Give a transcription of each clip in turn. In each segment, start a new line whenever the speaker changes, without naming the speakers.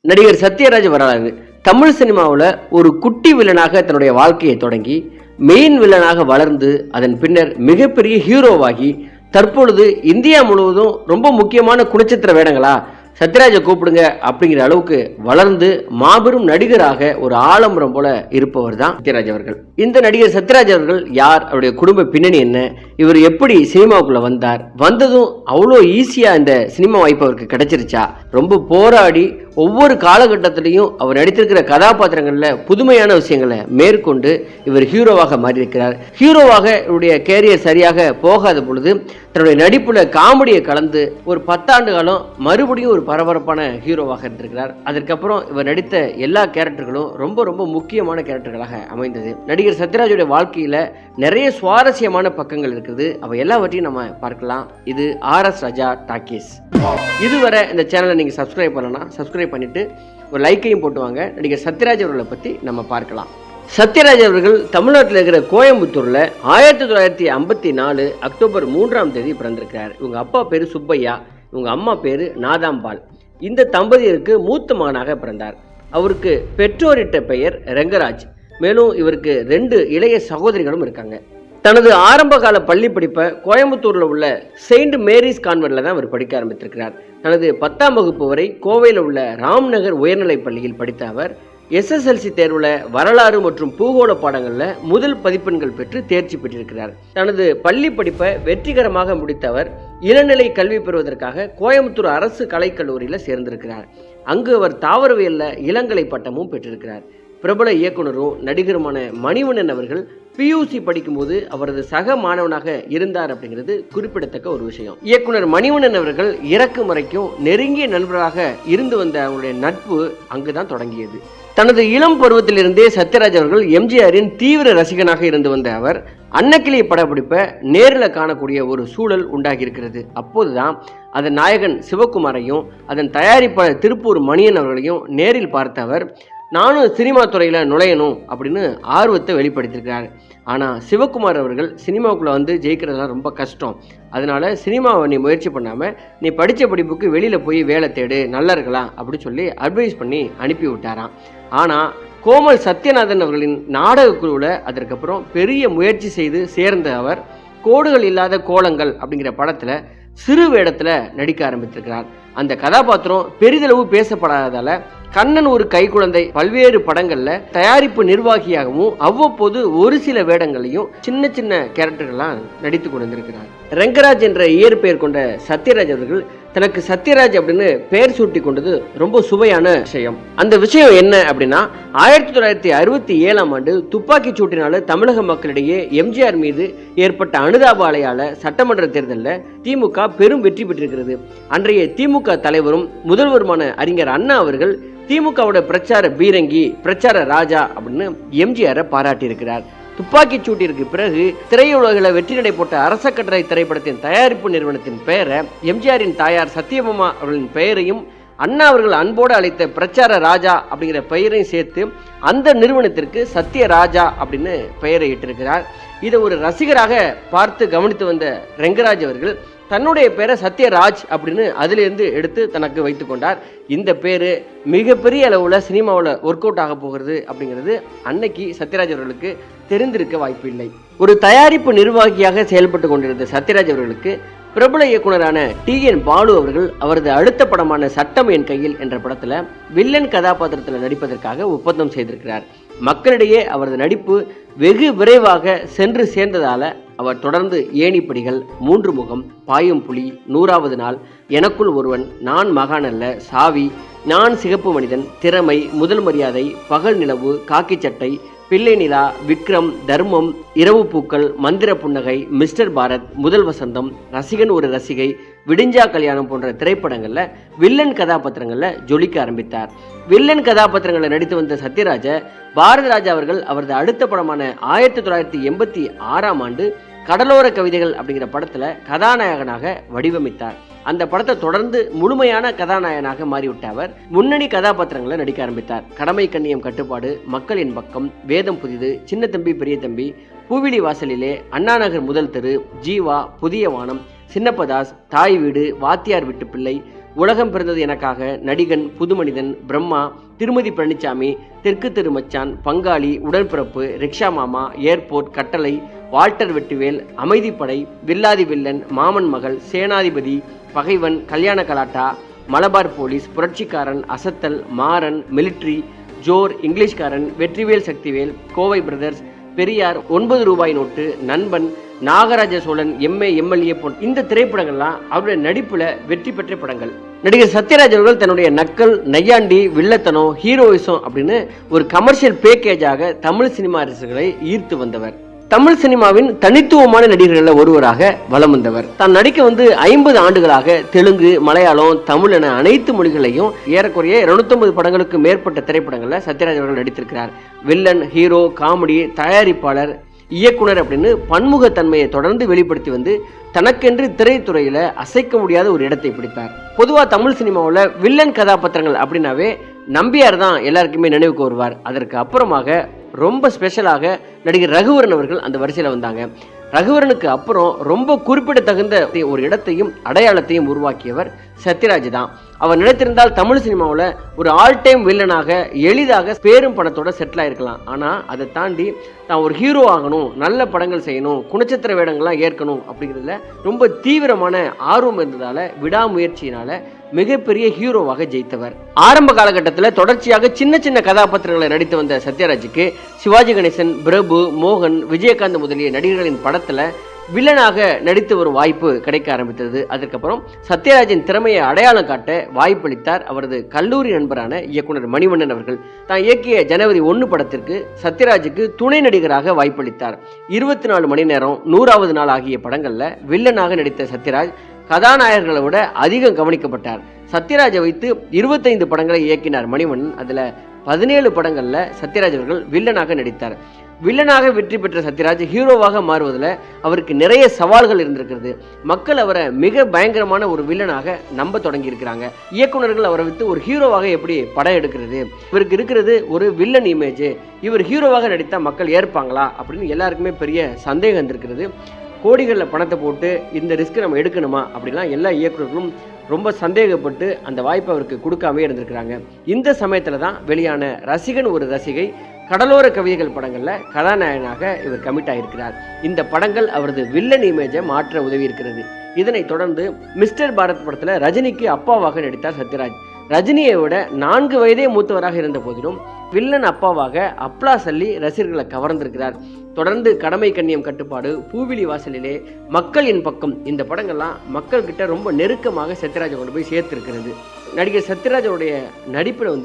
நடிகர் சத்யராஜ் வரலாறு. தமிழ் சினிமாவில் ஒரு குட்டி வில்லனாக தன்னுடைய வாழ்க்கையை தொடங்கி மெயின் வில்லனாக வளர்ந்து அதன் பின்னர் மிகப்பெரிய ஹீரோவாகி தற்பொழுது இந்தியா முழுவதும் ரொம்ப முக்கியமான குணச்சித்திர வேடங்களா சத்யராஜை கூப்பிடுங்க அப்படிங்கிற அளவுக்கு வளர்ந்து மாபெரும் நடிகராக ஒரு ஆலம்பரம் போல இருப்பவர் தான் சத்யராஜ் அவர்கள். இந்த நடிகர் சத்யராஜ் அவர்கள் யார், அவருடைய குடும்ப பின்னணி என்ன, இவர் எப்படி சினிமாவுக்குள்ள வந்தார், வந்ததும் அவ்வளோ ஈஸியா இந்த சினிமா வாய்ப்பு அவருக்கு கிடைச்சிருச்சா, ரொம்ப போராடி ஒவ்வொரு காலகட்டத்திலையும் அவர் நடித்திருக்கிற கதாபாத்திரங்கள்ல புதுமையான விஷயங்களை மேற்கொண்டு இவர் ஹீரோவாக மாறியிருக்கிறார். ஹீரோவாக இவருடைய கேரியர் சரியாக போகாத பொழுது தன்னுடைய நடிப்புல காமெடியை கலந்து ஒரு 10 ஆண்டு காலம் மறுபடியும் ஒரு பரபரப்பான ஹீரோவாக இருந்திருக்கிறார். அதற்கப்புறம் இவர் நடித்த எல்லா கேரக்டர்களும் ரொம்ப ரொம்ப முக்கியமான கேரக்டர்களாக அமைந்தது. நடிகர் சத்யராஜுடைய வாழ்க்கையில நிறைய சுவாரஸ்யமான பக்கங்கள் இருக்குது. அவை எல்லாவற்றையும் நம்ம பார்க்கலாம். இது RS ராஜா டாக்கீஸ். இதுவரை இந்த சேனலை நீங்க சப்ஸ்கிரைப் பண்ணலாம், சப்ஸ்கிரைப் பண்ணிட்டு ஒரு லைக்கையும் போட்டு வாங்க. நடிகர் சத்யராஜ் அவர்களை பத்தி நம்ம பார்க்கலாம். சத்யராஜ் அவர்கள் தமிழ்நாட்டில் இருக்கிற கோயம்புத்தூர்ல 1954 அக்டோபர் 3ஆம் தேதி பிறந்திருக்கிறார். இவங்க அப்பா பேரு சுப்பையா, இவங்க அம்மா பேரு நாதாம்பாள். இந்த தம்பதியருக்கு மூத்த மகனாக பிறந்தார். அவருக்கு பெற்றோரிட்ட பெயர் ரெங்கராஜ். மேலும் இவருக்கு 2 இளைய சகோதரிகளும் இருக்காங்க. தனது ஆரம்ப கால பள்ளி படிப்பை கோயம்புத்தூர்ல உள்ள செயின்ட் மேரிஸ் கான்வென்ட்ல தான் அவர் படிக்க ஆரம்பித்திருக்கிறார். தனது 10ஆம் வகுப்பு வரை கோவையில் உள்ள ராம்நகர் உயர்நிலைப் பள்ளியில் படித்த அவர் SSLC தேர்வுல வரலாறு மற்றும் பூகோள பாடங்கள்ல முதல் மதிப்பெண்கள் பெற்று தேர்ச்சி பெற்றிருக்கிறார். தனது பள்ளி படிப்பை வெற்றிகரமாக முடித்த அவர் இளநிலை கல்வி பெறுவதற்காக கோயம்புத்தூர் அரசு கலைக்கல்லூரியில் சேர்ந்திருக்கிறார். அங்கு அவர் தாவரவியல்ல இளங்கலை பட்டமும் பெற்றிருக்கிறார். பிரபல இயக்குனரும் நடிகருமான மணிவண்ணன் அவர்கள் PUC படிக்கும்போது அவரது சக மாணவனாக இருந்தார் அப்படிங்கிறது குறிப்பிடத்தக்க ஒரு விஷயம். இயக்குனர் மணிவண்ணன் அவர்கள் இறக்கும் வரைக்கும் நெருங்கிய நண்பராக இருந்து வந்த அவருடைய நட்பு அங்குதான் தொடங்கியது. தனது இளம் பருவத்திலிருந்தே சத்யராஜ் அவர்கள் எம்ஜிஆரின் தீவிர ரசிகனாக இருந்து வந்த அவர் அன்னக்கிளி படப்பிடிப்பை நேரில் காணக்கூடிய ஒரு சூழல் உண்டாகி இருக்கிறது. அப்போதுதான் அதன் நாயகன் சிவகுமாரையும் அதன் தயாரிப்பாளர் திருப்பூர் மணியன் அவர்களையும் நேரில் பார்த்த அவர் நானும் சினிமா துறையில் நுழையணும் அப்படின்னு ஆர்வத்தை வெளிப்படுத்தியிருக்கிறார். ஆனால் சிவகுமார் அவர்கள் சினிமாவுக்குள்ளே வந்து ஜெயிக்கிறதுலாம் ரொம்ப கஷ்டம், அதனால சினிமாவை நீ முயற்சி பண்ணாமல் நீ படித்த படிப்புக்கு வெளியில் போய் வேலை தேடு, நல்லா இருக்கலாம் அப்படின்னு சொல்லி அட்வைஸ் பண்ணி அனுப்பி விட்டாராம். ஆனால் கோமல் சத்யநாதன் அவர்களின் நாடக குழுவில் அதற்கப்புறம் பெரிய முயற்சி செய்து சேர்ந்த அவர் கோடுகள் இல்லாத கோலங்கள் அப்படிங்கிற படத்தில் சிறு வேடத்தில் நடிக்க ஆரம்பித்திருக்கிறார். அந்த கதாபாத்திரம் பெரிதளவு பேசப்படாததால கண்ணன் ஒரு கைக்குழந்தை பல்வேறு படங்கள்ல தயாரிப்பு நிர்வாகியாகவும் அவ்வப்போது ஒரு சில வேடங்களையும் சின்ன சின்ன கேரக்டர்கள்லாம் நடித்து கொண்டிருக்கிறார். ரெங்கராஜ் என்ற இயற்பெயர் கொண்ட சத்யராஜ் அவர்கள் தனக்கு சத்யராஜ் அப்படின்னு பெயர் சூட்டி கொண்டது ரொம்ப சுவையான விஷயம். அந்த விஷயம் என்ன அப்படின்னா 1967ஆம் ஆண்டு துப்பாக்கி சூட்டினால தமிழக மக்களிடையே எம்ஜிஆர் மீது ஏற்பட்ட அனுதாப அலையால சட்டமன்ற தேர்தலில் திமுக பெரும் வெற்றி பெற்றிருக்கிறது. அன்றைய திமுக தலைவரும் முதல்வருமான அறிஞர் அண்ணா அவர்கள் திமுகவோட பிரச்சார பீரங்கி, பிரச்சார ராஜா அப்படின்னு எம்ஜிஆரை பாராட்டியிருக்கிறார். துப்பாக்கி சூட்டிற்கு பிறகு திரையுலகில் வெற்றி நடை போட்ட அரச கட்டளை திரைப்படத்தின் தயாரிப்பு நிறுவனத்தின் பெயரை எம்ஜிஆரின் தாயார் சத்யபாமா அவர்களின் பெயரையும் அண்ணா அவர்கள் அன்போடு அழைத்த பிரச்சார ராஜா அப்படிங்கிற பெயரையும் சேர்த்து அந்த நிறுவனத்திற்கு சத்யராஜா அப்படின்னு பெயரை இட்டிருக்கிறார். இதை ஒரு ரசிகராக பார்த்து கவனித்து வந்த ரெங்கராஜ் அவர்கள் தன்னுடைய பேரை சத்யராஜ் அப்படின்னு அதிலிருந்து எடுத்து தனக்கு வைத்து கொண்டார். இந்த பேரு மிகப்பெரிய அளவில் சினிமாவில் ஒர்க் அவுட் ஆக போகிறது அப்படிங்கிறது அன்னைக்கு சத்யராஜ் அவர்களுக்கு தெரிந்திருக்க வாய்ப்பு இல்லை. ஒரு தயாரிப்பு நிர்வாகியாக செயல்பட்டு கொண்டிருந்த சத்யராஜ் அவர்களுக்கு பிரபல இயக்குனரான TN பாலு அவர்கள் அவரது அடுத்த படமான சட்டம் என் கையில் என்ற படத்துல வில்லன் கதாபாத்திரத்தில் நடிப்பதற்காக ஒப்பந்தம் செய்திருக்கிறார். மக்களிடையே அவரது நடிப்பு வெகு விரைவாக சென்று சேர்ந்ததால அவர் தொடர்ந்து ஏணிப்படிகள், 3 முகம், பாயும் புலி, 100வது நாள், எனக்குள் ஒருவன், நான் மகான் அல்ல, சாவி, நான் சிகப்பு மனிதன், திறமை, முதல் மரியாதை, பகல் நிலவு, காக்கி சட்டை, பிள்ளை நிலா, விக்ரம், தர்மம், இரவு பூக்கள், மந்திர புன்னகை, மிஸ்டர் பாரத், முதல் வசந்தம், ரசிகன் ஒரு ரசிகை, விடிஞ்சா கல்யாணம் போன்ற திரைப்படங்கள்ல வில்லன் கதாபாத்திரங்கள்ல ஜொலிக்க ஆரம்பித்தார். வில்லன் கதாபாத்திரங்களை நடித்து வந்த சத்யராஜ பாரத ராஜா அவர்கள் அவரது அடுத்த படமான 1986ஆம் ஆண்டு கடலோர கவிதைகள் அப்படிங்கிற படத்துல கதாநாயகனாக வடிவமைத்தார். அந்த படத்தை தொடர்ந்து முழுமையான கதாநாயகனாக மாறிவிட்ட அவர் முன்னணி கதாபாத்திரங்களை நடிக்க ஆரம்பித்தார். கடமை கண்ணியம் கட்டுப்பாடு, மக்களின் பக்கம், வேதம் புதிது, சின்ன தம்பி பெரிய தம்பி, பூவிலி வாசலிலே, அண்ணாநகர் முதல் தெரு, ஜீவா, புதிய வானம், சின்னப்பதாஸ், தாய் வீடு, வாத்தியார் வீட்டு பிள்ளை, உலகம் பிறந்தது எனக்காக, நடிகன், புதுமனிதன், பிரம்மா, திருமதி பழனிசாமி, தெற்கு தெரு மச்சான், பங்காளி, உடன்பிறப்பு, ரிக்ஷா மாமா, ஏர்போர்ட், கட்டளை, வால்டர் வெட்டுவேல், அமைதிப்படை, வில்லாதி வில்லன், மாமன் மகள், சேனாதிபதி, Pagaivan, Kalyana Galatta, Malabar police, Puratchikkaran, Asathal, Maran, military, Jore, Englishkaran, Vetrivel Sakthivel, Kovai brothers, Periyar, 9 Roobai note, நண்பன், நாகராஜ சோழன், எம்ஏ எம்எல்ஏ போன்ற இந்த திரைப்படங்கள்லாம் அவருடைய நடிப்புல வெற்றி பெற்ற படங்கள். நடிகர் சத்யராஜ் அவர்கள் தன்னுடைய நக்கல், நையாண்டி, வில்லத்தனம், ஹீரோயிசம் அப்படின்னு ஒரு கமர்ஷியல் பேக்கேஜாக தமிழ் சினிமா ரசிகர்களை ஈர்த்து வந்தவர். தமிழ் சினிமாவின் தனித்துவமான நடிகர்கள் ஒருவராக வலம் வந்தவர். தான் நடிக்க 50 ஆண்டுகளாக தெலுங்கு, மலையாளம், தமிழ் என அனைத்து மொழிகளையும் ஏறக்குறைய 250 படங்களுக்கு மேற்பட்ட திரைப்படங்களில் சத்யராஜ் அவர்கள் நடித்திருக்கிறார். வில்லன், ஹீரோ, காமெடி, தயாரிப்பாளர், இயக்குனர் அப்படின்னு பன்முகத்தன்மையை தொடர்ந்து வெளிப்படுத்தி வந்து தனக்கென்று திரைத்துறையில அசைக்க முடியாத ஒரு இடத்தை பிடித்தார். பொதுவா தமிழ் சினிமாவில் வில்லன் கதாபாத்திரங்கள் அப்படின்னாவே நம்பியார் தான் எல்லாருக்குமே நினைவுக்கு வருவார். அதற்கு அப்புறமாக ரொம்ப ஸ்பெஷலாக நடிகர் ரகுவரன் அவர்கள் அந்த வரிசையில் வந்தாங்க. ரகுவரனுக்கு அப்புறம் ரொம்ப குறிப்பிடத்தகுந்த ஒரு இடத்தையும் அடையாளத்தையும் உருவாக்கியவர் சத்யராஜ் தான். அவர் நினைத்திருந்தால் தமிழ் சினிமாவில் ஒரு ஆல் டைம் வில்லனாக எளிதாக பேரும் பணத்தோட செட்டில் ஆயிருக்கலாம். ஆனால் அதை தாண்டி தான் ஒரு ஹீரோ ஆகணும், நல்ல படங்கள் செய்யணும், குணச்சித்திர வேடங்கள்லாம் ஏற்கணும் அப்படிங்கிறதுல ரொம்ப தீவிரமான ஆர்வம் இருந்ததால விடாமுயற்சியினால மிகப்பெரிய ஹீரோவாக ஜெயித்தவர். ஆரம்ப காலகட்டத்தில் தொடர்ச்சியாக சின்ன சின்ன கதாபாத்திரங்களை நடித்து வந்த சத்யராஜுக்கு சிவாஜி கணேசன், பிரபு, மோகன், விஜயகாந்த் முதலிய நடிகர்களின் படத்துல வில்லனாக நடித்து ஒரு வாய்ப்பு கிடைக்க ஆரம்பித்தது. அதுக்கப்புறம் சத்யராஜின் திறமையை அடையாளம் காட்ட வாய்ப்பளித்தார் அவரது கல்லூரி நண்பரான இயக்குனர் மணிவண்ணன் அவர்கள். தான் இயக்கிய ஜனவரி 1 படத்திற்கு சத்யராஜுக்கு துணை நடிகராக வாய்ப்பளித்தார். 24 மணி நேரம், 100வது நாள் ஆகிய படங்கள்ல வில்லனாக நடித்த சத்யராஜ் கதாநாயகர்களை விட அதிகம் கவனிக்கப்பட்டார். சத்யராஜை வைத்து 25 படங்களை இயக்கினார் மணிவண்ணன். அதுல 17 படங்கள்ல சத்யராஜ் அவர்கள் வில்லனாக நடித்தார். வில்லனாக வெற்றி பெற்ற சத்யராஜ் ஹீரோவாக மாறுவதில் அவருக்கு நிறைய சவால்கள் இருந்திருக்கிறது. மக்கள் அவரை மிக பயங்கரமான ஒரு வில்லனாக நம்ப தொடங்கி இருக்கிறாங்க. இயக்குநர்கள் அவரை வைத்து ஒரு ஹீரோவாக எப்படி படம் எடுக்கிறது, இவருக்கு இருக்கிறது ஒரு வில்லன் இமேஜ், இவர் ஹீரோவாக நடித்தா மக்கள் ஏற்பாங்களா அப்படின்னு எல்லாருக்குமே பெரிய சந்தேகம் இருந்திருக்கிறது. கோடிகளில் பணத்தை போட்டு இந்த ரிஸ்க் நம்ம எடுக்கணுமா அப்படிலாம் எல்லா இயக்குநர்களும் ரொம்ப சந்தேகப்பட்டு அந்த வாய்ப்பை அவருக்கு கொடுக்காமே இருந்திருக்கிறாங்க. இந்த சமயத்தில் தான் வெளியான ரசிகன் ஒரு ரசிகை, கடலோர கவிதைகள் படங்களில் கதாநாயகனாக இவர் கமிட் ஆகியிருக்கிறார். இந்த படங்கள் அவரது வில்லன் இமேஜை மாற்ற உதவி இருக்கிறது. இதனைத் தொடர்ந்து மிஸ்டர் பாரத் படத்தில் ரஜினிக்கு அப்பாவாக நடித்தார் சத்யராஜ். ரஜினியை விட 4 வயதே மூத்தவராக இருந்த போதிலும் வில்லன் அப்பாவாக அப்ளாஸ் அள்ளி ரசிகர்களை கவர்ந்திருக்கிறார். தொடர்ந்து கடமை கண்ணியம் கட்டுப்பாடு, பூவிலி வாசலிலே, மக்களின் பக்கம் இந்த படங்கள்லாம் மக்கள் கிட்ட ரொம்ப நெருக்கமாக சத்யராஜை கொண்டு போய் சேர்த்திருக்கிறது. நடிகர் சத்யராஜோடைய நடிப்பில்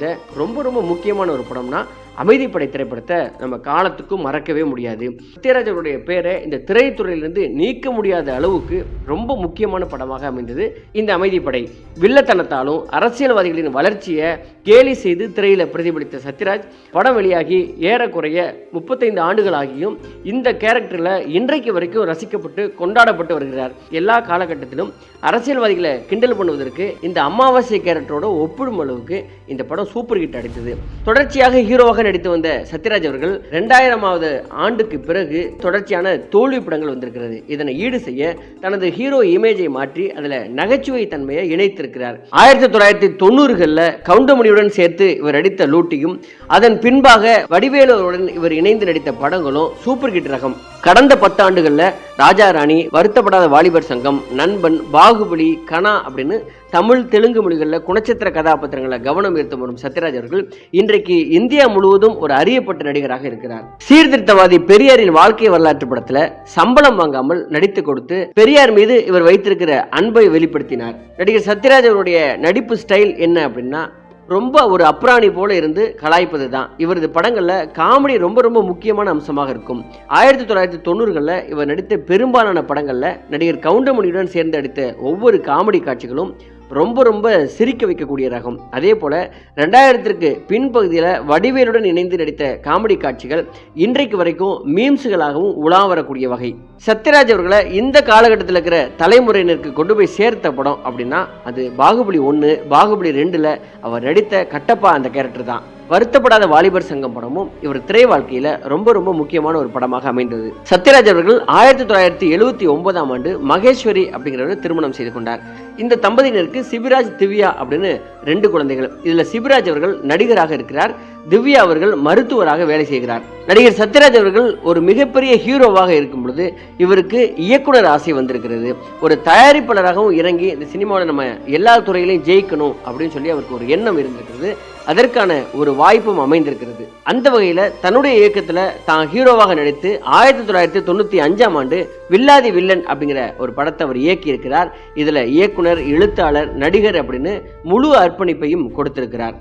ரொம்ப ரொம்ப முக்கியமான ஒரு படம்னா அமைதிப்படை திரைப்படத்தை நம்ம காலத்துக்கும் மறக்கவே முடியாது. சத்யராஜனுடைய பேரை இந்த திரைத்துறையிலிருந்து நீக்க முடியாத அளவுக்கு ரொம்ப முக்கியமான படமாக அமைந்தது இந்த அமைதிப்படை. வில்லத்தனத்தாலும் அரசியல்வாதிகளின் வளர்ச்சியை கேலி செய்து திரையில பிரதிபலித்த சத்யராஜ் படம் வெளியாகி ஏறக்குறைய 35 ஆண்டுகள் ஆகியும் இந்த கேரக்டர்ல இன்றைக்கு வரைக்கும் ரசிக்கப்பட்டு கொண்டாடப்பட்டு வருகிறார். எல்லா காலகட்டத்திலும் அரசியல்வாதிகளை கிண்டல் பண்ணுவதற்கு இந்த அமாவாசை கேரக்டரோட ஒப்பிடும் அளவுக்கு இந்த படம் சூப்பர் ஹிட் அடித்தது. தொடர்ச்சியாக ஹீரோவாக நடித்து வந்த சத்யராஜ் அவர்கள் 2000வது ஆண்டுக்கு பிறகு தொடர்ச்சியான தோல்வி படங்கள் வந்திருக்கிறது. இதனை ஈடு செய்ய தனது ஹீரோ இமேஜை மாற்றி அதில் நகைச்சுவை தன்மையை இணைத்திருக்கிறார். 1990களில் கவுண்டமணியுடன் சேர்த்து இவர் நடித்த லூட்டியும் அதன் பின்பாக வடிவேலுடன் இவர் இணைந்து நடித்த படங்களும் சூப்பர் ஹிட் ரகம். கடந்த 10 ஆண்டுகளில் ராஜா ராணி, வருத்தப்படாத வாலிபர் சங்கம், நண்பன், பாகுபலி, கனா அப்படின்னு தமிழ், தெலுங்கு மொழிகளில் குணச்சித்திர கதாபாத்திரங்களை கவனம் ஈர்த்து வரும் சத்யராஜ் அவர்கள் இன்றைக்கு இந்தியா முழுவதும் ஒரு அறியப்பட்ட நடிகராக இருக்கிறார். சீர்திருத்தவாதி பெரியாரின் வாழ்க்கை வரலாற்று படத்துல சம்பளம் வாங்காமல் நடித்து கொடுத்து பெரியார் மீது இவர் வைத்திருக்கிற அன்பை வெளிப்படுத்தினார். நடிகர் சத்யராஜ் அவருடைய நடிப்பு ஸ்டைல் என்ன அப்படின்னா ரொம்ப ஒரு அப்ராணி போல இருந்து கலாய்ப்பது தான். இவரது படங்கள்ல காமெடி ரொம்ப ரொம்ப முக்கியமான அம்சமாக இருக்கும். 1990களில் இவர் நடித்த பெரும்பாலான படங்கள்ல நடிகர் கவுண்டமணியுடன் சேர்ந்து நடித்த ஒவ்வொரு காமெடி காட்சிகளும் ரொம்ப ரொம்ப சிரிக்க வைக்கக்கூடிய ரகம். அதே போல 2000ற்கு பின்பகுதியில் வடிவேலுடன் இணைந்து நடித்த காமெடி காட்சிகள் இன்றைக்கு வரைக்கும் மீம்ஸுகளாகவும் உலா வரக்கூடிய வகை. சத்யராஜ் அவர்களை இந்த காலகட்டத்தில் இருக்கிற தலைமுறையினருக்கு கொண்டு போய் சேர்த்த படம் அப்படின்னா அது பாகுபலி 1, பாகுபலி 2ல் அவர் நடித்த கட்டப்பா அந்த கேரக்டர் தான். வருத்தப்படாத வாலிபர் சங்கம் படமும் இவர் திரை வாழ்க்கையில ரொம்ப ரொம்ப முக்கியமான ஒரு படமாக அமைந்தது. சத்யராஜ் அவர்கள் 1979ஆம் ஆண்டு மகேஸ்வரி அப்படிங்கிறவரை திருமணம் செய்து கொண்டார். இந்த தம்பதியினருக்கு சிபிராஜ், திவ்யா அப்படின்னு 2 குழந்தைகள். இதுல சிபிராஜ் அவர்கள் நடிகராக இருக்கிறார், திவ்யா அவர்கள் மருத்துவராக வேலை செய்கிறார். நடிகர் சத்யராஜ் அவர்கள் ஒரு மிகப்பெரிய ஹீரோவாக இருக்கும் பொழுது இவருக்கு இயக்குனர் ஆசை வந்திருக்கிறது. ஒரு தயாரிப்பாளராகவும் இறங்கி இந்த சினிமாவில் நம்ம எல்லா துறையிலையும் ஜெயிக்கணும் அப்படின்னு சொல்லி அவருக்கு ஒரு எண்ணம் இருந்திருக்கிறது. அதற்கான ஒரு வாய்ப்பும் அமைந்திருக்கிறது. அந்த வகையில் தன்னுடைய இயக்கத்தில் தான் ஹீரோவாக நடித்து 1995ஆம் ஆண்டு வில்லாதி வில்லன் அப்படிங்கிற ஒரு படத்தை அவர் இயக்கி இருக்கிறார். இதில் இயக்குனர், எழுத்தாளர், நடிகர் அப்படின்னு முழு அர்ப்பணிப்பையும் கொடுத்திருக்கிறார்.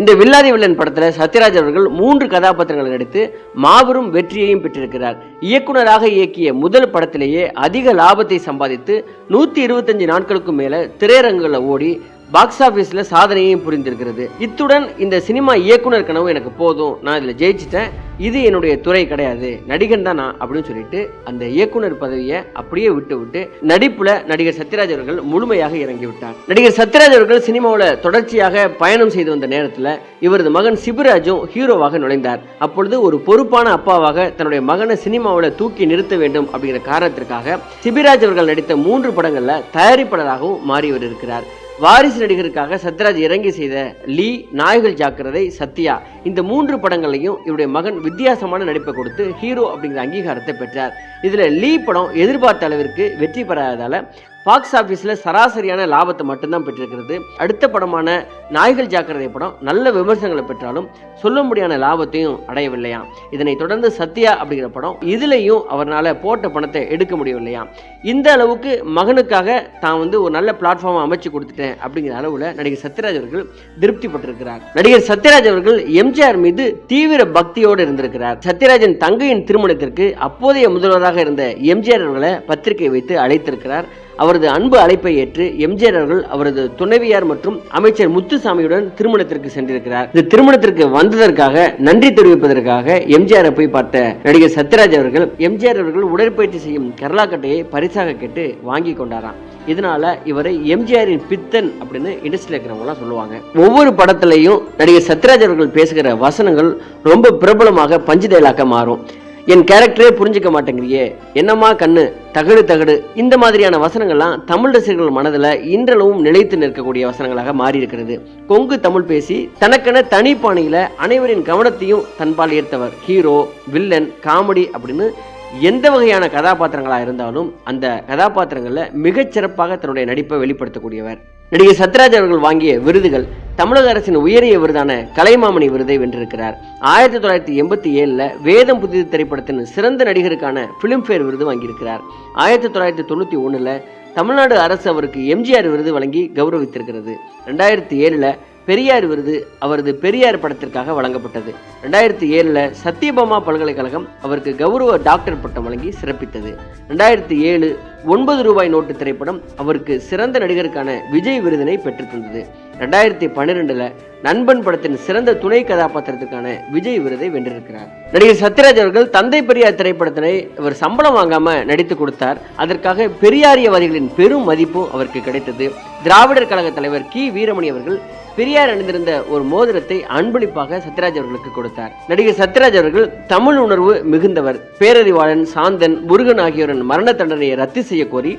இந்த வில்லாதி வில்லன் படத்தில் சத்யராஜ் அவர்கள் 3 கதாபாத்திரங்களை நடித்து மாபெரும் வெற்றியையும் பெற்றிருக்கிறார். இயக்குனராக இயக்கிய முதல் படத்திலேயே அதிக லாபத்தை சம்பாதித்து 125 நாட்களுக்கும் மேல திரையரங்குகளில் ஓடி பாக்ஸ் ஆஃபீஸில் சாதனையையும் புரிந்திருக்கிறது. இத்துடன் இந்த சினிமா இயக்குனர் கனவு எனக்கு போதும், நான் இதில் ஜெயிச்சிட்டேன், இது என்னுடைய துறை கிடையாது, நடிகன் தான் நான் அப்படின்னு சொல்லிட்டு அந்த இயக்குனர் பதவியை அப்படியே விட்டு நடிப்புல நடிகர் சத்யராஜ் அவர்கள் முழுமையாக இறங்கிவிட்டார். நடிகர் சத்யராஜ் அவர்கள் சினிமாவில் தொடர்ச்சியாக பயணம் செய்து வந்த நேரத்தில் இவரது மகன் சிபிராஜும் ஹீரோவாக நுழைந்தார். அப்பொழுது ஒரு பொறுப்பான அப்பாவாக தன்னுடைய மகனை சினிமாவில் தூக்கி நிறுத்த வேண்டும் அப்படிங்கிற காரணத்திற்காக சிபிராஜ் அவர்கள் நடித்த 3 படங்கள்ல தயாரிப்பாளராகவும் மாறியவர் இருக்கிறார். வாரிசு நடிகருக்காக சத்யராஜ் இறங்கி செய்த லீ, நாய்கள் ஜாக்கிரதை, சத்யா இந்த 3 படங்களையும் இவருடைய மகன் வித்தியாசமான நடிப்பை கொடுத்து ஹீரோ அப்படிங்கிற அங்கீகாரத்தை பெற்றார். இதுல லீ படம் எதிர்பார்த்த அளவிற்கு வெற்றி பெறாததால பாக்ஸ் ஆஃபீஸில் சராசரியான லாபத்தை மட்டும்தான் பெற்றிருக்கிறது. அடுத்த படமான நாய்கள் ஜாக்கிரதை படம் நல்ல விமர்சனங்களை பெற்றாலும் சொல்ல முடியாத லாபத்தையும் அடையவில்லையாம். இதனை தொடர்ந்து சத்யா அப்படிங்கிற படம் இதுலையும் அவரால் போட்ட பணத்தை எடுக்க முடியவில்லையாம். இந்த அளவுக்கு மகனுக்காக தான் ஒரு நல்ல பிளாட்ஃபார்ம் அமைச்சு கொடுத்துட்டேன் அப்படிங்கிற அளவில் நடிகர் சத்யராஜ் அவர்கள் திருப்தி பட்டிருக்கிறார். நடிகர் சத்யராஜ் அவர்கள் எம்ஜிஆர் மீது தீவிர பக்தியோடு இருந்திருக்கிறார். சத்யராஜன் தங்கையின் திருமணத்திற்கு அப்போதைய முதல்வராக இருந்த எம்ஜிஆர் அவர்களை பத்திரிகை வைத்து அழைத்திருக்கிறார். அவரது அன்பு அழைப்பை ஏற்று எம்ஜிஆர் அவர்கள் அவரது துணைவியார் மற்றும் அமைச்சர் முத்துசாமியுடன் திருமணத்திற்கு சென்றிருக்கிறார். இந்த திருமணத்திற்கு வந்ததற்காக நன்றி தெரிவிப்பதற்காக எம்ஜிஆரை போய் பார்த்த நடிகர் சத்யராஜ் அவர்கள் எம்ஜிஆர் அவர்கள் உடற்பயிற்சி செய்யும் கரலாக்கட்டையை பரிசாக கேட்டு வாங்கி கொண்டாராம். இதனால இவரை எம்ஜிஆரின் பித்தன் அப்படின்னு இண்டஸ்ட்ரியில் இருக்கிறவங்களாம் சொல்லுவாங்க. ஒவ்வொரு படத்திலையும் நடிகர் சத்யராஜ் அவர்கள் பேசுகிற வசனங்கள் ரொம்ப பிரபலமாக பஞ்சு டைலாக மாறும். என் கேரக்டரே புரிஞ்சுக்க மாட்டேங்கிறியே, என்னம்மா கண்ணு, தகடு தகடு, இந்த மாதிரியான வசனங்கள்லாம் தமிழ் ரசிகர்கள் மனதில் இன்றளவும் நிலைத்து நிற்கக்கூடிய வசனங்களாக மாறி இருக்கிறது. கொங்கு தமிழ் பேசி தனக்கென தனி பாணியில அனைவரின் கவனத்தையும் தன்பால் ஈர்த்தவர். ஹீரோ, வில்லன், காமெடி அப்படின்னு எந்த வகையான கதாபாத்திரங்களாக இருந்தாலும் அந்த கதாபாத்திரங்களில் மிகச்சிறப்பாக தன்னுடைய நடிப்பை வெளிப்படுத்தக்கூடியவர். நடிகர் சத்யராஜ் அவர்கள் வாங்கிய விருதுகள் தமிழக அரசின் உயரிய விருதான கலைமாமணி விருதை வென்றிருக்கிறார். 1987 வேதம் புதிது திரைப்படத்தின் சிறந்த நடிகருக்கான பிலிம்பேர் விருது வாங்கியிருக்கிறார். 1991 தமிழ்நாடு அரசு அவருக்கு எம்ஜிஆர் விருது வழங்கி கௌரவித்திருக்கிறது. 2007 பெரியார் விருது அவரது பெரியார் படத்திற்காக வழங்கப்பட்டது. 2007 சத்யபாமா பல்கலைக்கழகம் அவருக்கு கௌரவ டாக்டர் பட்டம் வழங்கி சிறப்பித்தது. 2007 ₹9 நோட்டு திரைப்படம் அவருக்கு சிறந்த நடிகருக்கான விஜய் விருதினை பெற்றுத் தந்தது. 2012 நண்பன் படத்தின் சிறந்த துணை கதாபாத்திரத்திற்கான விஜய் விருதை வென்றிருக்கிறார். நடிகர் சத்யராஜ் அவர்கள் தந்தை பெரியார் திரைப்படத்தினை இவர் சம்பளம் வாங்காம நடித்து கொடுத்தார். அதற்காக பெரியாரியவாதிகளின் பெரும் மதிப்பும் அவருக்கு கிடைத்தது. திராவிடர் கழக தலைவர் கி வீரமணி அவர்கள் பெரியார் அணிந்திருந்த ஒரு மோதிரத்தை அன்பளிப்பாக சத்யராஜ் அவர்களுக்கு கொடுத்தார். நடிகர் சத்யராஜ் அவர்கள் தமிழ் உணர்வு மிகுந்தவர். பேரறிவாளன், சாந்தன், முருகன் ஆகியோரின் மரண தண்டனையை ரத்து செய்ய கோரி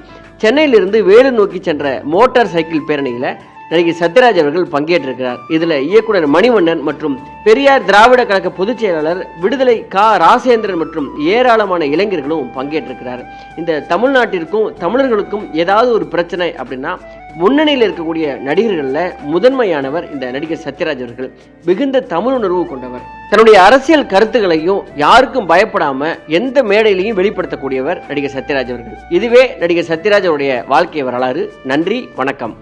சென்னையிலிருந்து வேலூர் நோக்கி சென்ற மோட்டார் சைக்கிள் பேரணியில நடிகர் சத்யராஜ் அவர்கள் பங்கேற்றிருக்கிறார். இதுல இயக்குனர் மணிவண்ணன் மற்றும் பெரியார் திராவிட கழக பொதுச் செயலாளர் விடுதலை கா. ராசேந்திரன் மற்றும் ஏராளமான இளைஞர்களும் பங்கேற்றிருக்கிறார். இந்த தமிழ்நாட்டிற்கும் தமிழர்களுக்கும் ஏதாவது ஒரு பிரச்சனை அப்படின்னா முன்னணியில் இருக்கக்கூடிய நடிகர்களில் முதன்மையானவர் இந்த நடிகர் சத்யராஜ் அவர்கள். மிகுந்த தமிழ் உணர்வு கொண்டவர். தன்னுடைய அரசியல் கருத்துக்களையும் யாருக்கும் பயப்படாம எந்த மேடையிலையும் வெளிப்படுத்தக்கூடியவர் நடிகர் சத்யராஜ் அவர்கள். இதுவே நடிகர் சத்யராஜ் அவருடைய வாழ்க்கை வரலாறு. நன்றி, வணக்கம்.